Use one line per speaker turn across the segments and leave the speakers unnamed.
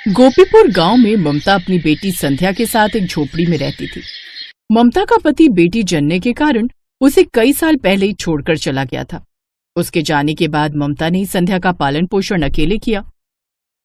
गोपीपुर गांव में ममता अपनी बेटी संध्या के साथ एक झोपड़ी में रहती थी। ममता का पति बेटी जनने के कारण उसे कई साल पहले ही छोड़कर चला गया था। उसके जाने के बाद ममता ने संध्या का पालन पोषण अकेले किया।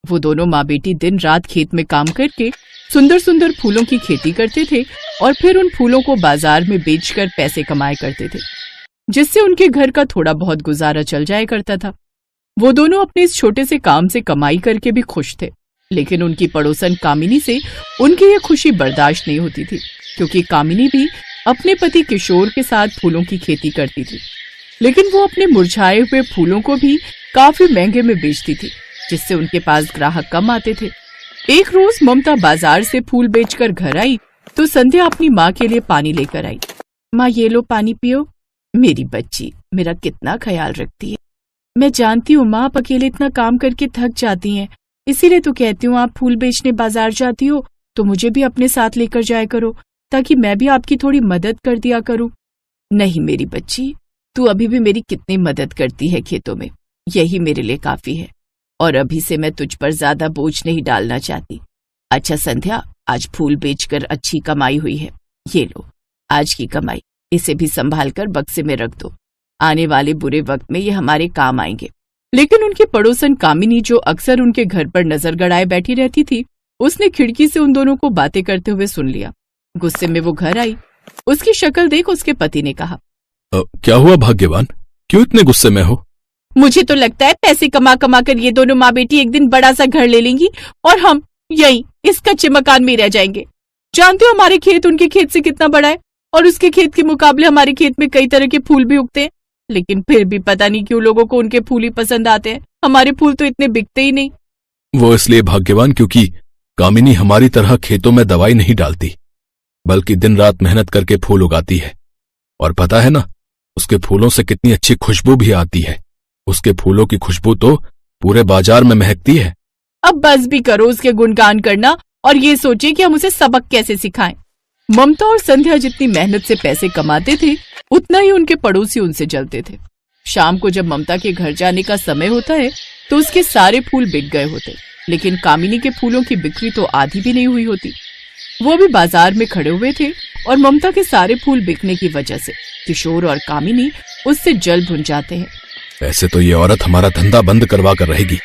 वो दोनों माँ बेटी दिन रात खेत में काम करके सुंदर सुंदर फूलों की खेती करते थे और फिर उन फूलों को बाजार में बेचकर पैसे कमाया करते थे, जिससे उनके घर का थोड़ा बहुत गुजारा चल जाया करता था। वो दोनों अपने इस छोटे से काम से कमाई करके भी खुश थे, लेकिन उनकी पड़ोसन कामिनी से उनकी ये खुशी बर्दाश्त नहीं होती थी, क्योंकि कामिनी भी अपने पति किशोर के साथ फूलों की खेती करती थी, लेकिन वो अपने मुरझाए हुए फूलों को भी काफी महंगे में बेचती थी, जिससे उनके पास ग्राहक कम आते थे। एक रोज ममता बाजार से फूल बेचकर घर आई तो संध्या अपनी माँ के लिए पानी लेकर आई। माँ, ये लो पानी पियो। मेरी बच्ची मेरा कितना ख्याल रखती है। मैं जानती हूँ माँ, आप अकेले इतना काम करके थक जाती हैं, इसीलिए तो कहती हूँ आप फूल बेचने बाजार जाती हो तो मुझे भी अपने साथ लेकर जाया करो, ताकि मैं भी आपकी थोड़ी मदद कर दिया करूँ। नहीं मेरी बच्ची, तू अभी भी मेरी कितनी मदद करती है खेतों में, यही मेरे लिए काफी है, और अभी से मैं तुझ पर ज्यादा बोझ नहीं डालना चाहती। अच्छा संध्या, आज फूल बेचकर अच्छी कमाई हुई है, ये लो आज की कमाई, इसे भी संभाल कर बक्से में रख दो, आने वाले बुरे वक्त में ये हमारे काम आएंगे। लेकिन उनकी पड़ोसन कामिनी, जो अक्सर उनके घर पर नजर गड़ाए बैठी रहती थी, उसने खिड़की से उन दोनों को बातें करते हुए सुन लिया। गुस्से में वो घर आई। उसकी शक्ल देख उसके पति ने कहा,
क्या हुआ भाग्यवान, क्यों इतने गुस्से में हो?
मुझे तो लगता है पैसे कमा कमा कर ये दोनों माँ बेटी एक दिन बड़ा सा घर ले लेंगी और हम यहीं इस कच्चे मकान में रह जाएंगे। जानते हो हमारे खेत उनके खेत से कितना बड़ा है, और उसके खेत के मुकाबले हमारे खेत में कई तरह के फूल भी उगते हैं, लेकिन फिर भी पता नहीं क्यों लोगों को उनके फूल ही पसंद आते हैं। हमारे फूल तो इतने बिकते ही नहीं।
वो इसलिए भाग्यवान क्योंकि कामिनी हमारी तरह खेतों में दवाई नहीं डालती, बल्कि दिन रात मेहनत करके फूल उगाती है। और पता है ना, उसके फूलों से कितनी अच्छी खुशबू भी आती है। उसके फूलों की खुशबू तो पूरे बाजार में महकती है।
अब बस भी करो उसके गुणगान करना और ये सोचिए कि हम उसे सबक कैसे सिखाएं। ममता और संध्या जितनी मेहनत से पैसे कमाते थे, उतना ही उनके पड़ोसी उनसे जलते थे। शाम को जब ममता के घर जाने का समय होता है तो उसके सारे फूल बिक गए होते, लेकिन कामिनी के फूलों की बिक्री तो आधी भी नहीं हुई होती। वो भी बाजार में खड़े हुए थे और ममता के सारे फूल बिकने की वजह से किशोर और कामिनी उससे जल भुन जाते हैं।
ऐसे तो ये औरत हमारा धंधा बंद करवा कर रहेगी।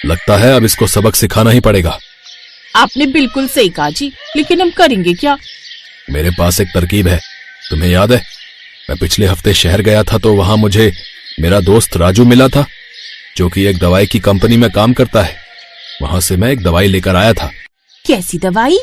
लगता है अब इसको सबक सिखाना ही पड़ेगा।
आपने बिल्कुल सही कहा जी, लेकिन हम करेंगे क्या?
मेरे पास एक तरकीब है। तुम्हें याद है, मैं पिछले हफ्ते शहर गया था तो वहां मुझे मेरा दोस्त राजू मिला था, जो कि एक दवाई की कंपनी में काम करता है। वहां से मैं एक दवाई लेकर आया था।
कैसी दवाई?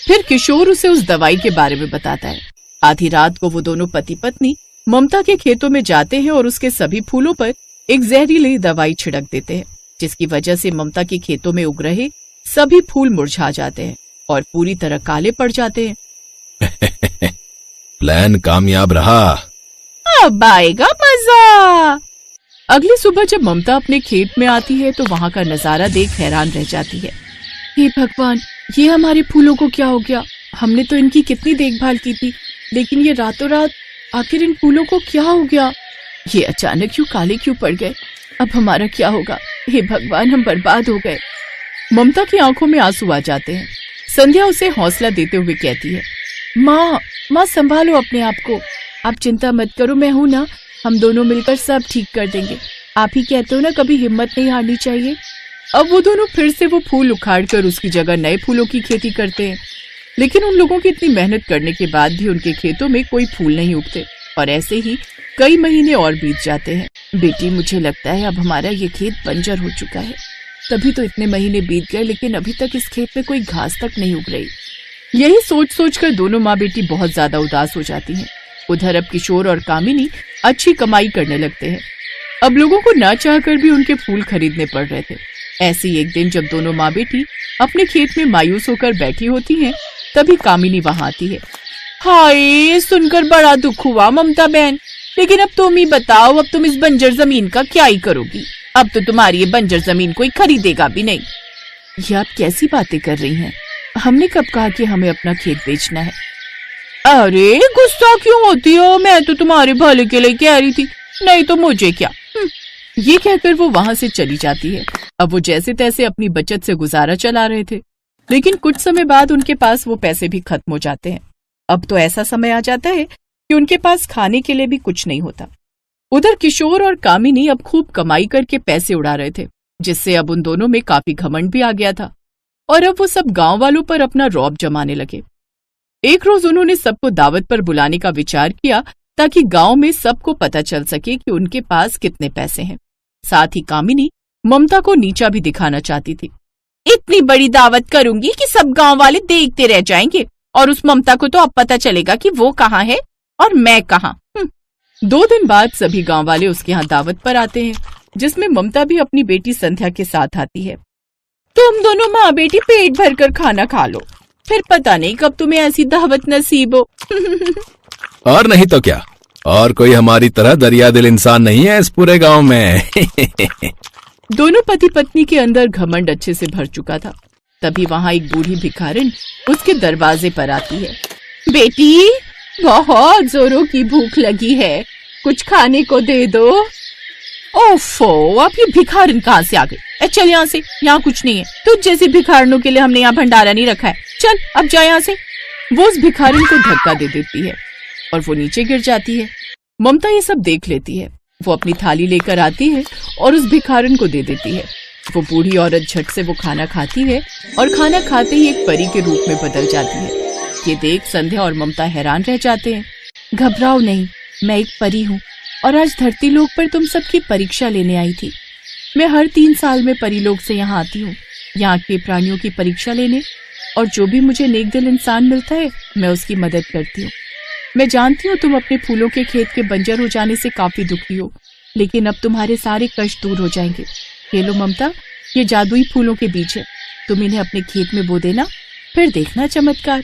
फिर किशोर उसे उस दवाई के बारे में बताता है। आधी रात को वो दोनों पति पत्नी ममता के खेतों में जाते हैं और उसके सभी फूलों पर एक जहरीली दवाई छिड़क देते हैं, जिसकी वजह से ममता के खेतों में उग रहे सभी फूल मुरझा जाते हैं और पूरी तरह काले पड़ जाते हैं।
प्लान कामयाब रहा।
अब आएगा मजा। अगली सुबह जब ममता अपने खेत में आती है तो वहाँ का नजारा देख हैरान रह जाती है। हे भगवान, ये हमारे फूलों को क्या हो गया? हमने तो इनकी कितनी देखभाल की थी, लेकिन ये रातों रात आखिर इन फूलों को क्या हो गया? ये अचानक क्यों काले क्यों पड़ गए? अब हमारा क्या होगा? हे भगवान, हम बर्बाद हो गए। ममता की आंखों में आंसू आ जाते हैं। संध्या उसे हौसला देते हुए कहती है, माँ संभालो अपने आप को, आप चिंता मत करो, मैं हूँ ना, हम दोनों मिलकर सब ठीक कर देंगे। आप ही कहते हो ना, कभी हिम्मत नहीं हारनी चाहिए। अब वो दोनों फिर से वो फूल उखाड़कर उसकी जगह नए फूलों की खेती करते हैं, लेकिन उन लोगों की इतनी मेहनत करने के बाद भी उनके खेतों में कोई फूल नहीं उगते और ऐसे ही कई महीने और बीत जाते हैं। बेटी, मुझे लगता है अब हमारा ये खेत बंजर हो चुका है। तभी तो इतने महीने बीत गए, लेकिन अभी तक इस खेत में कोई घास तक नहीं उग रही। यही सोच सोच कर दोनों माँ बेटी बहुत ज्यादा उदास हो जाती हैं। उधर अब किशोर और कामिनी अच्छी कमाई करने लगते हैं। अब लोगों को ना चाहकर भी उनके फूल खरीदने पड़ रहे थे। ऐसे ही एक दिन जब दोनों माँ बेटी अपने खेत में मायूस होकर बैठी होती हैं, तभी कामिनी वहाँ आती है। हाय, सुनकर बड़ा दुख हुआ ममता बहन, लेकिन अब तुम ही बताओ, अब तुम इस बंजर जमीन का क्या ही करोगी? अब तो तुम्हारी ये बंजर जमीन कोई खरीदेगा भी नहीं। ये आप कैसी बातें कर रही हैं? हमने कब कहा कि हमें अपना खेत बेचना है? अरे गुस्सा क्यों होती हो? मैं तो तुम्हारे भले के लिए कह रही थी, नहीं तो मुझे क्या। ये कहकर वो वहां से चली जाती है। अब वो जैसे तैसे अपनी बचत से गुजारा चला रहे थे, लेकिन कुछ समय बाद उनके पास वो पैसे भी खत्म हो जाते हैं। अब तो ऐसा समय आ जाता है कि उनके पास खाने के लिए भी कुछ नहीं होता। उधर किशोर और कामिनी अब खूब कमाई करके पैसे उड़ा रहे थे, जिससे अब उन दोनों में काफी घमंड भी आ गया था और अब वो सब गांव वालों पर अपना रौब जमाने लगे। एक रोज उन्होंने सबको दावत पर बुलाने का विचार किया ताकि गांव में सबको पता चल सके कि उनके पास कितने पैसे हैं। साथ ही कामिनी ममता को नीचा भी दिखाना चाहती थी। इतनी बड़ी दावत करूंगी कि सब गांव वाले देखते रह जाएंगे और उस ममता को तो अब पता चलेगा कि वो कहाँ है और मैं कहाँ। 2 दिन बाद सभी गांव वाले उसके यहाँ दावत पर आते हैं, जिसमें ममता भी अपनी बेटी संध्या के साथ आती है। तुम दोनों माँ बेटी पेट भर कर खाना खा लो, फिर पता नहीं कब तुम्हें ऐसी दावत नसीब हो।
और नहीं तो क्या, और कोई हमारी तरह दरिया दिल इंसान नहीं है इस पूरे गांव में।
दोनों पति पत्नी के अंदर घमंड अच्छे से भर चुका था। तभी वहाँ एक बूढ़ी भिखारिन उसके दरवाजे पर आती है। बेटी, बहुत जोरों की भूख लगी है, कुछ खाने को दे दो। ओफो, अब ये भिखारिन कहाँ से आ गई? चल यहाँ से, यहाँ कुछ नहीं है। तुझ जैसे भिखारिनों के लिए हमने यहाँ भंडारा नहीं रखा है। चल अब जा यहाँ से। वो उस भिखारिन को धक्का दे देती है और वो नीचे गिर जाती है। ममता ये सब देख लेती है। वो अपनी थाली लेकर आती है और उस भिखारिन को दे देती है। वो बूढ़ी औरत झट से वो खाना खाती है और खाना खाते ही एक परी के रूप में बदल जाती है। ये देख संध्या और ममता हैरान रह जाते हैं। घबराओ नहीं, मैं एक परी हूँ और आज धरती लोक पर तुम सबकी परीक्षा लेने आई थी। मैं हर 3 साल में परी लोक से यहाँ आती हूँ, यहाँ के प्राणियों की परीक्षा लेने, और जो भी मुझे नेक दिल इंसान मिलता है मैं उसकी मदद करती हूँ। मैं जानती हूँ तुम अपने फूलों के खेत के बंजर हो जाने से काफी दुखी हो, लेकिन अब तुम्हारे सारे कष्ट दूर हो जाएंगे। ये लो ममता, ये जादुई फूलों के बीज है, तुम इन्हें अपने खेत में बो देना, फिर देखना चमत्कार।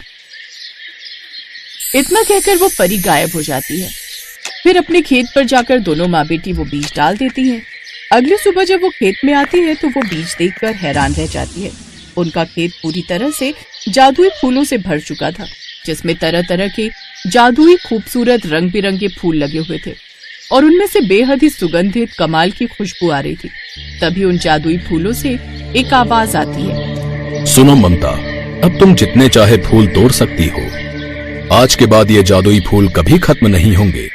इतना कहकर वो परी गायब हो जाती है। फिर अपने खेत पर जाकर दोनों माँ बेटी वो बीज डाल देती हैं। अगली सुबह जब वो खेत में आती है तो वो बीज देखकर हैरान रह जाती है। उनका खेत पूरी तरह से जादुई फूलों से भर चुका था, जिसमें तरह तरह के जादुई खूबसूरत रंग बिरंगे फूल लगे हुए थे और उनमें से बेहद ही सुगंधित कमाल की खुशबू आ रही थी। तभी उन जादुई फूलों से एक आवाज आती है।
सुनो ममता, अब तुम जितने चाहे फूल तोड़ सकती हो। आज के बाद ये जादुई फूल कभी खत्म नहीं होंगे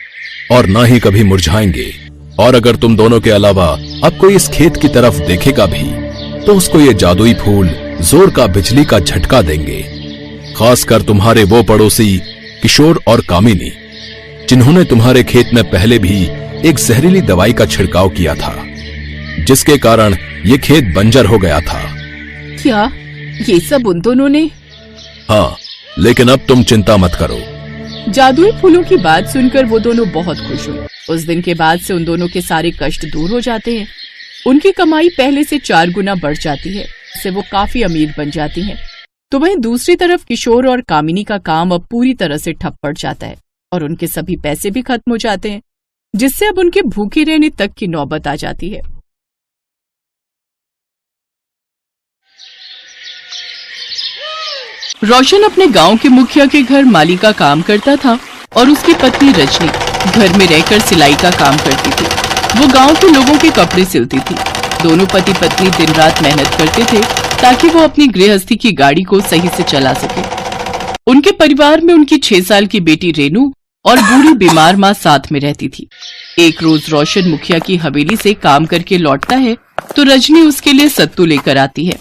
और ना ही कभी मुरझाएंगे। और अगर तुम दोनों के अलावा अब कोई इस खेत की तरफ देखेगा भी तो उसको ये जादुई फूल जोर का बिजली का झटका देंगे। खासकर तुम्हारे वो पड़ोसी किशोर और कामिनी, जिन्होंने तुम्हारे खेत में पहले भी एक जहरीली दवाई का छिड़काव किया था, जिसके कारण ये खेत बंजर हो गया था।
क्या ये सब उन दोनों ने?
हाँ, लेकिन अब तुम चिंता मत करो।
जादुई फूलों की बात सुनकर वो दोनों बहुत खुश हुए। उस दिन के बाद से उन दोनों के सारे कष्ट दूर हो जाते हैं। उनकी कमाई पहले से 4 गुना बढ़ जाती है, इससे वो काफी अमीर बन जाती हैं। तो वहीं दूसरी तरफ किशोर और कामिनी का काम अब पूरी तरह से ठप पड़ जाता है और उनके सभी पैसे भी खत्म हो जाते हैं, जिससे अब उनके भूखे रहने तक की नौबत आ जाती है। रोशन अपने गांव के मुखिया के घर माली का काम करता था और उसकी पत्नी रजनी घर में रहकर सिलाई का काम करती थी। वो गांव के लोगों के कपड़े सिलती थी। दोनों पति पत्नी दिन रात मेहनत करते थे ताकि वो अपनी गृहस्थी की गाड़ी को सही से चला सके। उनके परिवार में उनकी 6 साल की बेटी रेनू और बूढ़ी बीमार माँ साथ में रहती थी। एक रोज रोशन मुखिया की हवेली से काम करके लौटता है तो रजनी उसके लिए सत्तू लेकर आती है।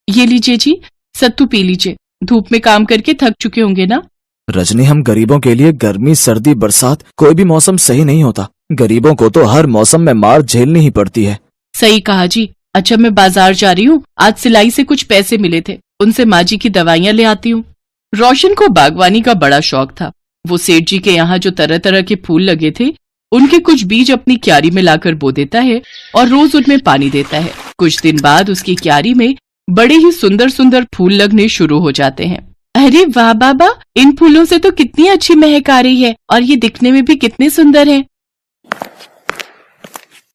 ये लीजिए जी, सत्तू पी लीजिए, धूप में काम करके थक चुके होंगे ना।
रजनी, हम गरीबों के लिए गर्मी सर्दी बरसात कोई भी मौसम सही नहीं होता। गरीबों को तो हर मौसम में मार झेलनी ही पड़ती है।
सही कहा जी। अच्छा, मैं बाजार जा रही हूँ, आज सिलाई से कुछ पैसे मिले थे, उनसे माँ जी की दवाइयाँ ले आती हूँ। रोशन को बागवानी का बड़ा शौक था। वो सेठ जी के यहाँ जो तरह तरह के फूल लगे थे उनके कुछ बीज अपनी क्यारी में लाकर बो देता है और रोज उनमें पानी देता है। कुछ दिन बाद उसकी क्यारी में बड़े ही सुंदर सुंदर फूल लगने शुरू हो जाते हैं। अरे वाह बाबा, इन फूलों से तो कितनी अच्छी महक आ रही है और ये दिखने में भी कितने सुंदर हैं।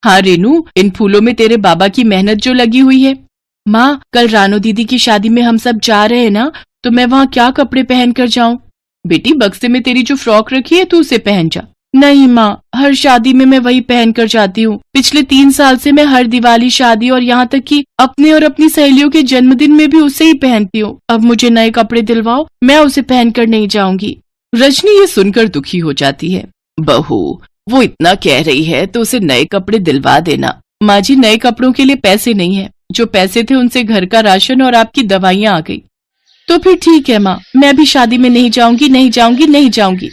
हाँ रेनू, इन फूलों में तेरे बाबा की मेहनत जो लगी हुई है। माँ, कल रानो दीदी की शादी में हम सब जा रहे हैं ना, तो मैं वहाँ क्या कपड़े पहन कर जाऊँ? बेटी, बक्से में तेरी जो फ्रॉक रखी है तू उसे पहन जा। नहीं माँ, हर शादी में मैं वही पहन कर जाती हूँ। पिछले 3 साल से मैं हर दिवाली, शादी और यहाँ तक कि अपने और अपनी सहेलियों के जन्मदिन में भी उसे ही पहनती हूँ। अब मुझे नए कपड़े दिलवाओ, मैं उसे पहनकर नहीं जाऊंगी। रजनी ये सुनकर दुखी हो जाती है। बहू, वो इतना कह रही है तो उसे नए कपड़े दिलवा देना। माँ जी, नए कपड़ों के लिए पैसे नहीं है। जो पैसे थे उनसे घर का राशन और आपकी दवाइयाँ आ गई। तो फिर ठीक है माँ, मैं भी शादी में नहीं जाऊंगी, नहीं जाऊंगी, नहीं जाऊंगी।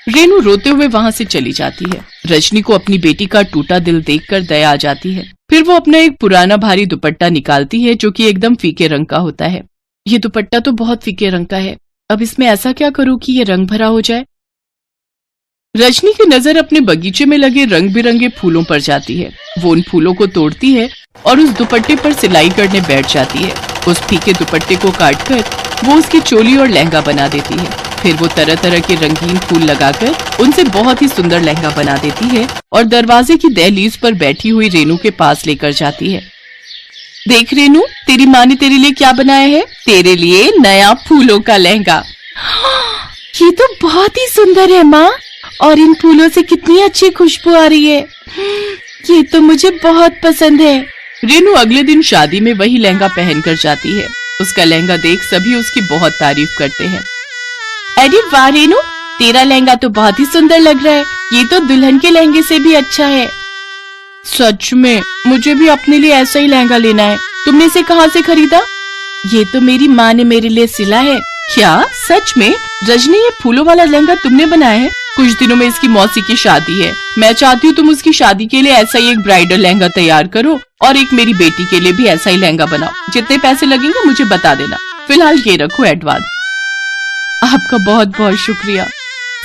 रेनू रोते हुए वहां से चली जाती है। रजनी को अपनी बेटी का टूटा दिल देखकर दया आ जाती है। फिर वो अपना एक पुराना भारी दुपट्टा निकालती है जो कि एकदम फीके रंग का होता है। ये दुपट्टा तो बहुत फीके रंग का है, अब इसमें ऐसा क्या करूं कि ये रंग भरा हो जाए। रजनी की नजर अपने बगीचे में लगे रंग बिरंगे फूलों पर जाती है। वो उन फूलों को तोड़ती है और उस दुपट्टे पर सिलाई करने बैठ जाती है। उस फीके दुपट्टे को काटकर वो उसकी चोली और लहंगा बना देती है। फिर वो तरह तरह के रंगीन फूल लगाकर उनसे बहुत ही सुंदर लहंगा बना देती है और दरवाजे की दहलीज पर बैठी हुई रेनू के पास लेकर जाती है। देख रेनू, तेरी माँ ने तेरे लिए क्या बनाया है? तेरे लिए नया फूलों का लहंगा। ये तो बहुत ही सुंदर है माँ, और इन फूलों से कितनी अच्छी खुशबू आ रही है। ये तो मुझे बहुत पसंद है। रेनू अगले दिन शादी में वही लहंगा पहनकर जाती है। उसका लहंगा देख सभी उसकी बहुत तारीफ करते हैं। अरे वाह रेनू, तेरा लहंगा तो बहुत ही सुंदर लग रहा है। ये तो दुल्हन के लहंगे से भी अच्छा है। सच में, मुझे भी अपने लिए ऐसा ही लहंगा लेना है। तुमने इसे कहाँ से खरीदा? ये तो मेरी माँ ने मेरे लिए सिला है। क्या सच में? रजनी, ये फूलों वाला लहंगा तुमने बनाया है? कुछ दिनों में इसकी मौसी की शादी है। मैं चाहती हूँ तुम उसकी शादी के लिए ऐसा ही एक ब्राइडल लहंगा तैयार करो और एक मेरी बेटी के लिए भी ऐसा ही लहंगा बनाओ। जितने पैसे लगेंगे मुझे बता देना। फिलहाल ये रखो एडवांस। आपका बहुत बहुत शुक्रिया।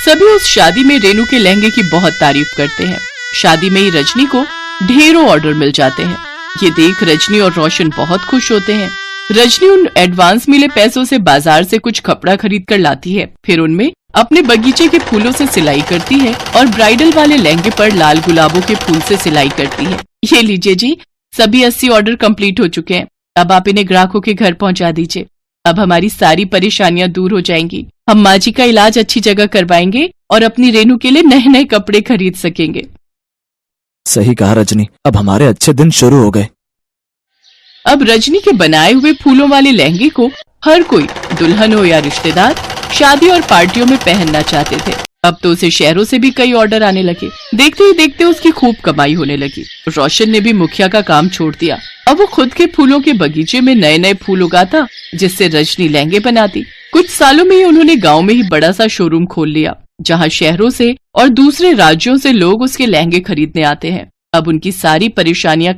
सभी उस शादी में रेनू के लहंगे की बहुत तारीफ करते हैं। शादी में ही रजनी को ढेरों ऑर्डर मिल जाते हैं। ये देख रजनी और रोशन बहुत खुश होते हैं। रजनी उन एडवांस मिले पैसों से बाजार से कुछ कपड़ा खरीद कर लाती है। फिर उनमें अपने बगीचे के फूलों से सिलाई करती है और ब्राइडल वाले लहंगे पर लाल गुलाबों के फूल से सिलाई करती है। ये लीजिए जी, सभी 80 ऑर्डर कंप्लीट हो चुके हैं। अब आप इन्हें ग्राहकों के घर पहुंचा दीजिए। अब हमारी सारी परेशानियां दूर हो जाएंगी। हम माँ जी का इलाज अच्छी जगह करवाएंगे और अपनी रेनू के लिए नए नए कपड़े खरीद सकेंगे।
सही कहा रजनी, अब हमारे अच्छे दिन शुरू हो गए।
अब रजनी के बनाए हुए फूलों वाले लहंगे को हर कोई, दुल्हन हो या रिश्तेदार, शादी और पार्टियों में पहनना चाहते थे। अब तो उसे शहरों से भी कई ऑर्डर आने लगे। देखते ही देखते उसकी खूब कमाई होने लगी। रोशन ने भी मुखिया का काम छोड़ दिया। अब वो खुद के फूलों के बगीचे में नए नए फूल उगाता, जिससे रजनी लहंगे बनाती। कुछ सालों में ही उन्होंने गांव में ही बड़ा सा शोरूम खोल लिया, जहां शहरों से और दूसरे राज्यों से लोग उसके लहंगे खरीदने आते हैं। अब उनकी सारी परेशानियां